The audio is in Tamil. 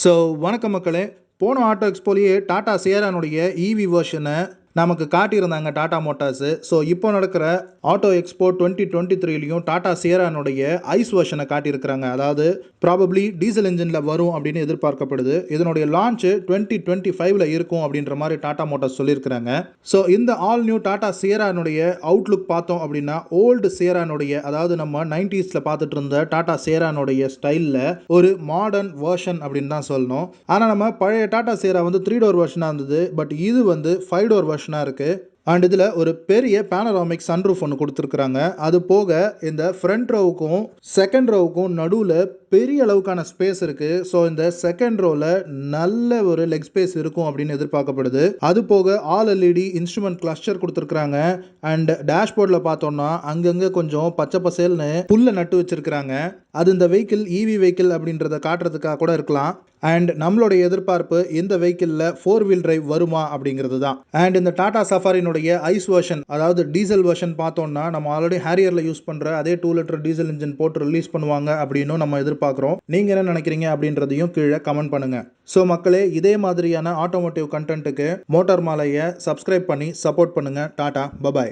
ஸோ வணக்கம் மக்களே. போன ஆட்டோ எக்ஸ்போலேயே டாடா சியரானுடைய இவி வெர்ஷனை நமக்கு காட்டியிருந்தாங்க டாடா மோட்டார்ஸு. ஸோ இப்போ நடக்கிற ஆட்டோ எக்ஸ்போ 2023லையும் டாடா சியரானுடைய ஐஸ் வெர்ஷனை காட்டியிருக்கிறாங்க. அதாவது ப்ராபப்ளி டீசல் இன்ஜினில் வரும் அப்படின்னு எதிர்பார்க்கப்படுது. இதனுடைய லான்ச்சு 2025ல் இருக்கும் அப்படின்ற மாதிரி டாடா மோட்டார்ஸ் சொல்லியிருக்கிறாங்க. ஸோ இந்த ஆல் நியூ டாடா சியரானுடைய அவுட்லுக் பார்த்தோம் அப்படின்னா ஓல்டு சியரானுடைய, அதாவது நம்ம 90ஸ்ல பார்த்துட்டு இருந்த டாடா சியரானுடைய ஸ்டைலில் ஒரு மாடர்ன் வெர்ஷன் அப்படின்னு தான் சொல்லணும். ஆனால் நம்ம பழைய டாடா சியரா வந்து 3 டோர் வெர்ஷனாக இருந்தது. பட் இது வந்து 5 டோர் வெர்ஷனாக இருக்குது. அண்ட் இதில் ஒரு பெரிய பேனராமிக் சன்ரூஃப் ஒன்று கொடுத்துருக்குறாங்க. அது போக இந்த ஃப்ரண்ட் ரோவுக்கும் செகண்ட் ரோவுக்கும் நடுவில் பெரிய அளவுக்கான ஸ்பேஸ் இருக்குது. ஸோ இந்த செகண்ட் ரோவில் நல்ல ஒரு லெக் ஸ்பேஸ் இருக்கும் அப்படின்னு எதிர்பார்க்கப்படுது. அது போக ஆல் எல்இடி இன்ஸ்ட்ருமெண்ட் கிளஸ்டர் கொடுத்துருக்குறாங்க. அண்ட் டேஷ்போர்டில் பார்த்தோம்னா அங்கங்கே கொஞ்சம் பச்சை பசேல்னு புல்லை நட்டு வச்சிருக்கிறாங்க. அது இந்த வெஹிக்கிள் இவி வெஹிக்கிள் அப்படின்றத காட்டுறதுக்காக கூட இருக்கலாம். அண்ட் நம்மளுடைய எதிர்பார்ப்பு இந்த வெஹிக்கிளில் 4 வீல் டிரைவ் வருமா அப்படிங்கிறது தான். அண்ட் இந்த டாடா சஃபாரினுடைய ஐஸ் வெர்ஷன், அதாவது டீசல் வெர்ஷன் பார்த்தோம்னா நம்ம ஆல்ரெடி ஹேரியரில் யூஸ் பண்ணுற அதே 2 லிட்டர் டீசல் இன்ஜின் போட்டு ரிலீஸ் பண்ணுவாங்க அப்படின்னு நம்ம எதிர்பார்க்குறோம். நீங்கள் என்ன நினைக்கிறீங்க அப்படின்றதையும் கீழே கமெண்ட் பண்ணுங்கள். ஸோ மக்களே, இதே மாதிரியான ஆட்டோமோட்டிவ் கண்டென்ட்டுக்கு மோட்டார் மாலையை சப்ஸ்கிரைப் பண்ணி சப்போர்ட் பண்ணுங்கள். டாடா பபாய்.